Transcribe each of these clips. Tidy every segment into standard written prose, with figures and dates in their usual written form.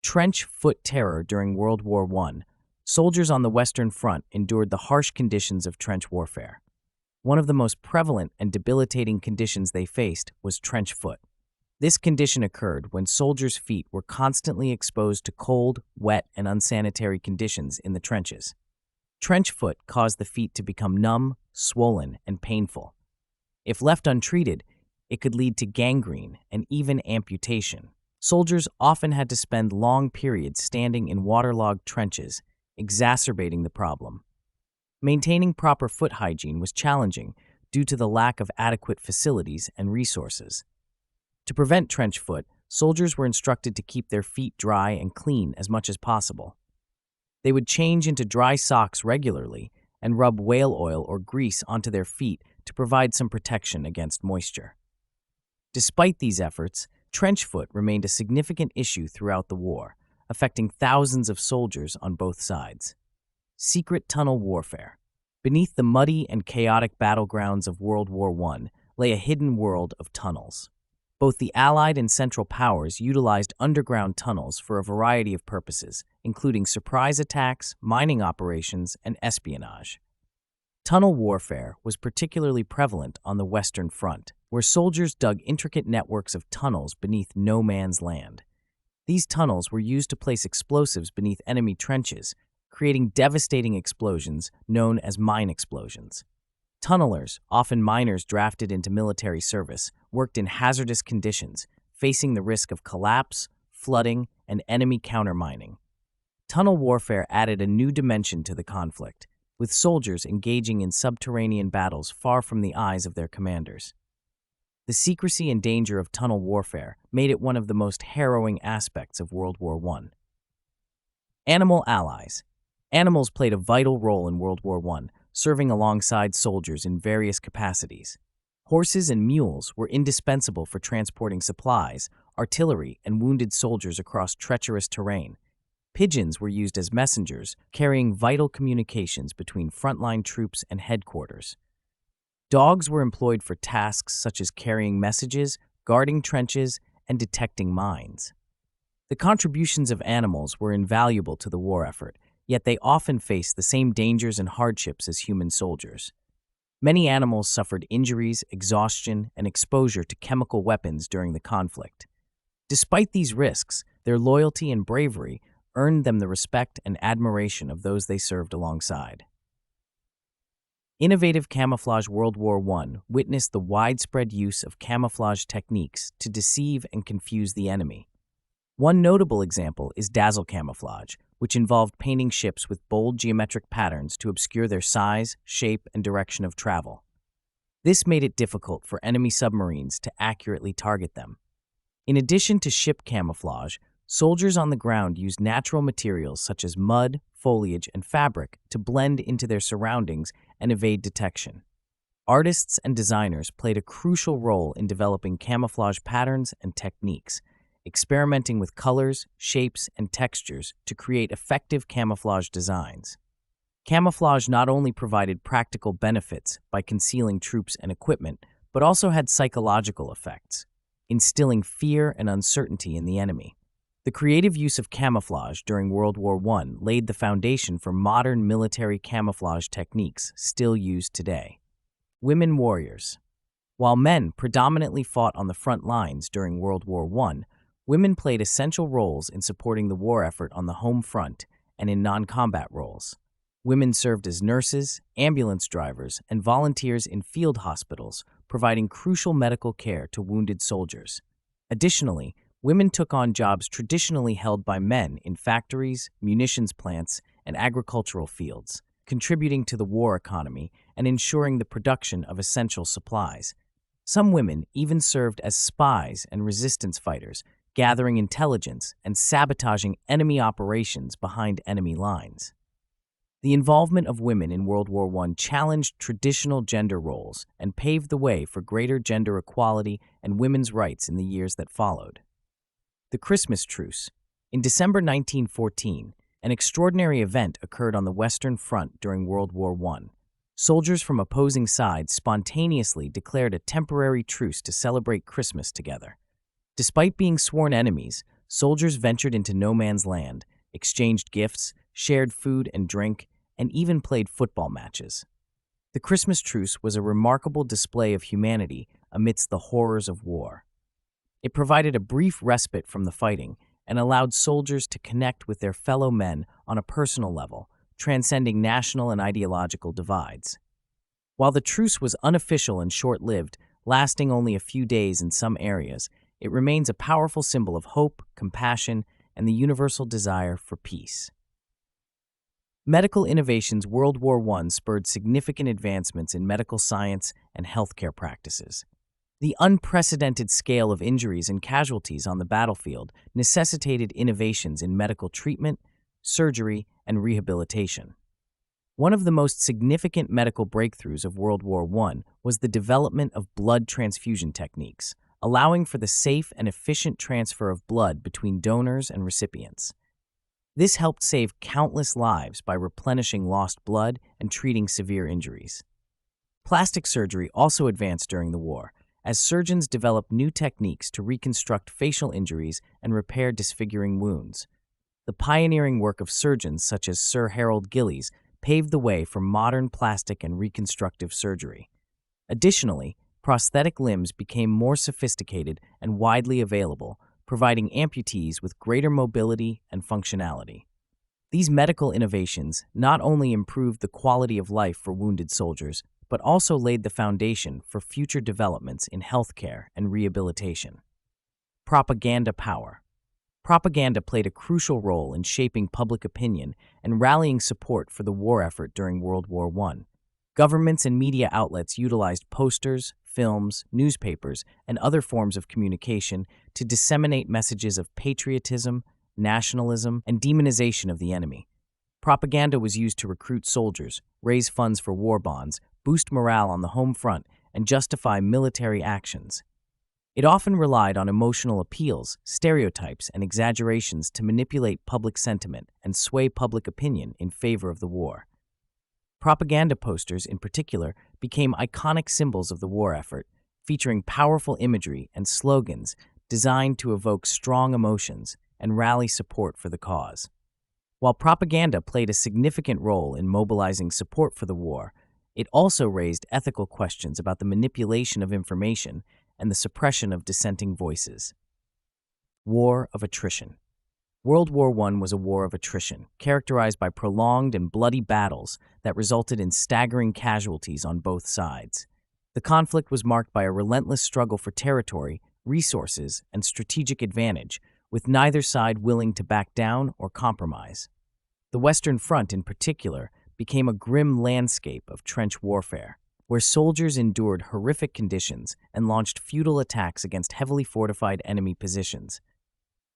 Trench foot terror during World War I. Soldiers on the Western Front endured the harsh conditions of trench warfare. One of the most prevalent and debilitating conditions they faced was trench foot. This condition occurred when soldiers' feet were constantly exposed to cold, wet, and unsanitary conditions in the trenches. Trench foot caused the feet to become numb, swollen, and painful. If left untreated, it could lead to gangrene and even amputation. Soldiers often had to spend long periods standing in waterlogged trenches, exacerbating the problem. Maintaining proper foot hygiene was challenging due to the lack of adequate facilities and resources. To prevent trench foot, soldiers were instructed to keep their feet dry and clean as much as possible. They would change into dry socks regularly and rub whale oil or grease onto their feet to provide some protection against moisture. Despite these efforts, trench foot remained a significant issue throughout the war, affecting thousands of soldiers on both sides. Secret tunnel warfare. Beneath the muddy and chaotic battlegrounds of World War I lay a hidden world of tunnels. Both the Allied and Central powers utilized underground tunnels for a variety of purposes, including surprise attacks, mining operations, and espionage. Tunnel warfare was particularly prevalent on the Western Front, where soldiers dug intricate networks of tunnels beneath no man's land. These tunnels were used to place explosives beneath enemy trenches, creating devastating explosions known as mine explosions. Tunnelers, often miners drafted into military service, worked in hazardous conditions, facing the risk of collapse, flooding, and enemy countermining. Tunnel warfare added a new dimension to the conflict, with soldiers engaging in subterranean battles far from the eyes of their commanders. The secrecy and danger of tunnel warfare made it one of the most harrowing aspects of World War I. Animal allies. Animals played a vital role in World War I, serving alongside soldiers in various capacities. Horses and mules were indispensable for transporting supplies, artillery, and wounded soldiers across treacherous terrain. Pigeons were used as messengers, carrying vital communications between frontline troops and headquarters. Dogs were employed for tasks such as carrying messages, guarding trenches, and detecting mines. The contributions of animals were invaluable to the war effort, yet they often faced the same dangers and hardships as human soldiers. Many animals suffered injuries, exhaustion, and exposure to chemical weapons during the conflict. Despite these risks, their loyalty and bravery earned them the respect and admiration of those they served alongside. Innovative camouflage. World War I witnessed the widespread use of camouflage techniques to deceive and confuse the enemy. One notable example is dazzle camouflage, which involved painting ships with bold geometric patterns to obscure their size, shape, and direction of travel. This made it difficult for enemy submarines to accurately target them. In addition to ship camouflage, soldiers on the ground used natural materials such as mud, foliage, and fabric to blend into their surroundings and evade detection. Artists and designers played a crucial role in developing camouflage patterns and techniques, experimenting with colors, shapes, and textures to create effective camouflage designs. Camouflage not only provided practical benefits by concealing troops and equipment, but also had psychological effects, instilling fear and uncertainty in the enemy. The creative use of camouflage during World War I laid the foundation for modern military camouflage techniques still used today. Women warriors. While men predominantly fought on the front lines during World War I, women played essential roles in supporting the war effort on the home front and in non-combat roles. Women served as nurses, ambulance drivers, and volunteers in field hospitals, providing crucial medical care to wounded soldiers. Additionally, women took on jobs traditionally held by men in factories, munitions plants, and agricultural fields, contributing to the war economy and ensuring the production of essential supplies. Some women even served as spies and resistance fighters, gathering intelligence and sabotaging enemy operations behind enemy lines. The involvement of women in World War I challenged traditional gender roles and paved the way for greater gender equality and women's rights in the years that followed. The Christmas Truce. In December 1914, an extraordinary event occurred on the Western Front during World War I. Soldiers from opposing sides spontaneously declared a temporary truce to celebrate Christmas together. Despite being sworn enemies, soldiers ventured into no man's land, exchanged gifts, shared food and drink, and even played football matches. The Christmas truce was a remarkable display of humanity amidst the horrors of war. It provided a brief respite from the fighting and allowed soldiers to connect with their fellow men on a personal level, transcending national and ideological divides. While the truce was unofficial and short-lived, lasting only a few days in some areas, it remains a powerful symbol of hope, compassion, and the universal desire for peace. Medical innovations. World War I spurred significant advancements in medical science and healthcare practices. The unprecedented scale of injuries and casualties on the battlefield necessitated innovations in medical treatment, surgery, and rehabilitation. One of the most significant medical breakthroughs of World War I was the development of blood transfusion techniques, allowing for the safe and efficient transfer of blood between donors and recipients. This helped save countless lives by replenishing lost blood and treating severe injuries. Plastic surgery also advanced during the war, as surgeons developed new techniques to reconstruct facial injuries and repair disfiguring wounds. The pioneering work of surgeons such as Sir Harold Gillies paved the way for modern plastic and reconstructive surgery. Additionally, prosthetic limbs became more sophisticated and widely available, providing amputees with greater mobility and functionality. These medical innovations not only improved the quality of life for wounded soldiers, but also laid the foundation for future developments in healthcare and rehabilitation. Propaganda power. Propaganda played a crucial role in shaping public opinion and rallying support for the war effort during World War I. Governments and media outlets utilized posters, films, newspapers, and other forms of communication to disseminate messages of patriotism, nationalism, and demonization of the enemy. Propaganda was used to recruit soldiers, raise funds for war bonds, boost morale on the home front, and justify military actions. It often relied on emotional appeals, stereotypes, and exaggerations to manipulate public sentiment and sway public opinion in favor of the war. Propaganda posters, in particular, became iconic symbols of the war effort, featuring powerful imagery and slogans designed to evoke strong emotions and rally support for the cause. While propaganda played a significant role in mobilizing support for the war, it also raised ethical questions about the manipulation of information and the suppression of dissenting voices. War of attrition. World War I was a war of attrition, characterized by prolonged and bloody battles that resulted in staggering casualties on both sides. The conflict was marked by a relentless struggle for territory, resources, and strategic advantage, with neither side willing to back down or compromise. The Western Front, in particular, became a grim landscape of trench warfare, where soldiers endured horrific conditions and launched futile attacks against heavily fortified enemy positions.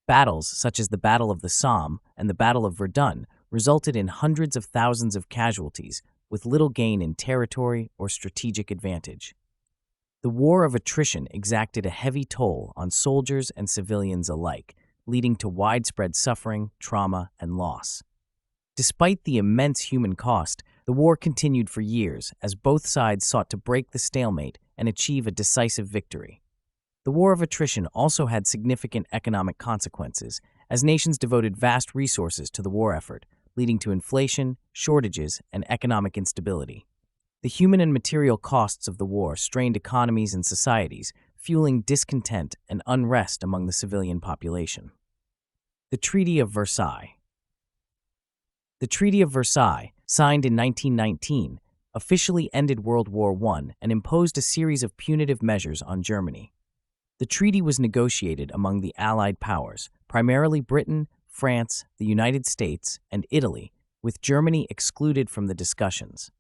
Battles such as the Battle of the Somme and the Battle of Verdun resulted in hundreds of thousands of casualties, with little gain in territory or strategic advantage. The war of attrition exacted a heavy toll on soldiers and civilians alike, leading to widespread suffering, trauma, and loss. Despite the immense human cost, the war continued for years as both sides sought to break the stalemate and achieve a decisive victory. The war of attrition also had significant economic consequences, as nations devoted vast resources to the war effort, leading to inflation, shortages, and economic instability. The human and material costs of the war strained economies and societies, fueling discontent and unrest among the civilian population. The Treaty of Versailles. The Treaty of Versailles, signed in 1919, officially ended World War I and imposed a series of punitive measures on Germany. The treaty was negotiated among the Allied powers, primarily Britain, France, the United States, and Italy, with Germany excluded from the discussions.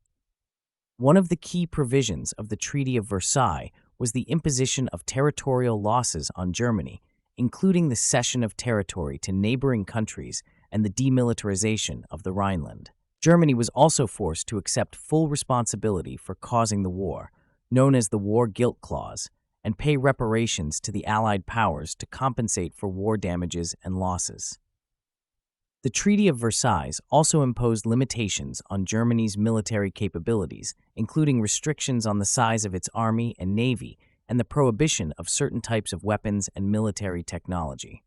One of the key provisions of the Treaty of Versailles was the imposition of territorial losses on Germany, including the cession of territory to neighboring countries and the demilitarization of the Rhineland. Germany was also forced to accept full responsibility for causing the war, known as the War Guilt Clause, and pay reparations to the Allied powers to compensate for war damages and losses. The Treaty of Versailles also imposed limitations on Germany's military capabilities, including restrictions on the size of its army and navy and the prohibition of certain types of weapons and military technology.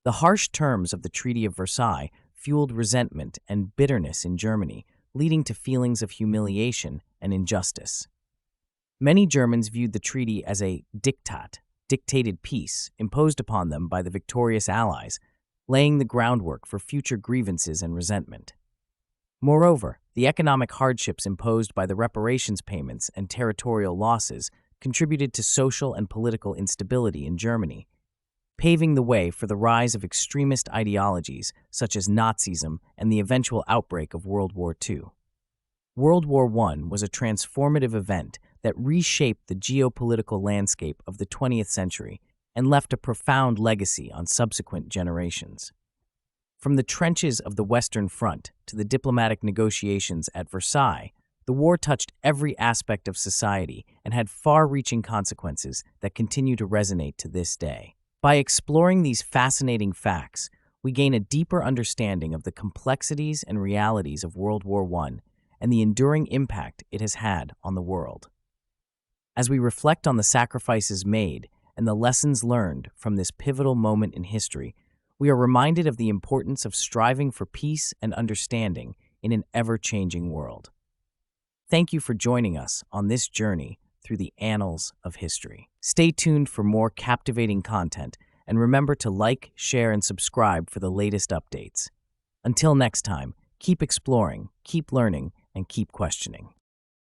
The harsh terms of the Treaty of Versailles fueled resentment and bitterness in Germany, leading to feelings of humiliation and injustice. Many Germans viewed the treaty as a diktat, dictated peace imposed upon them by the victorious Allies, laying the groundwork for future grievances and resentment. Moreover, the economic hardships imposed by the reparations payments and territorial losses contributed to social and political instability in Germany, paving the way for the rise of extremist ideologies such as Nazism and the eventual outbreak of World War II. World War I was a transformative event that reshaped the geopolitical landscape of the 20th century and left a profound legacy on subsequent generations. From the trenches of the Western Front to the diplomatic negotiations at Versailles, the war touched every aspect of society and had far-reaching consequences that continue to resonate to this day. By exploring these fascinating facts, we gain a deeper understanding of the complexities and realities of World War I and the enduring impact it has had on the world. As we reflect on the sacrifices made and the lessons learned from this pivotal moment in history, we are reminded of the importance of striving for peace and understanding in an ever-changing world. Thank you for joining us on this journey through the annals of history. Stay tuned for more captivating content, and remember to like, share, and subscribe for the latest updates. Until next time, keep exploring, keep learning, and keep questioning.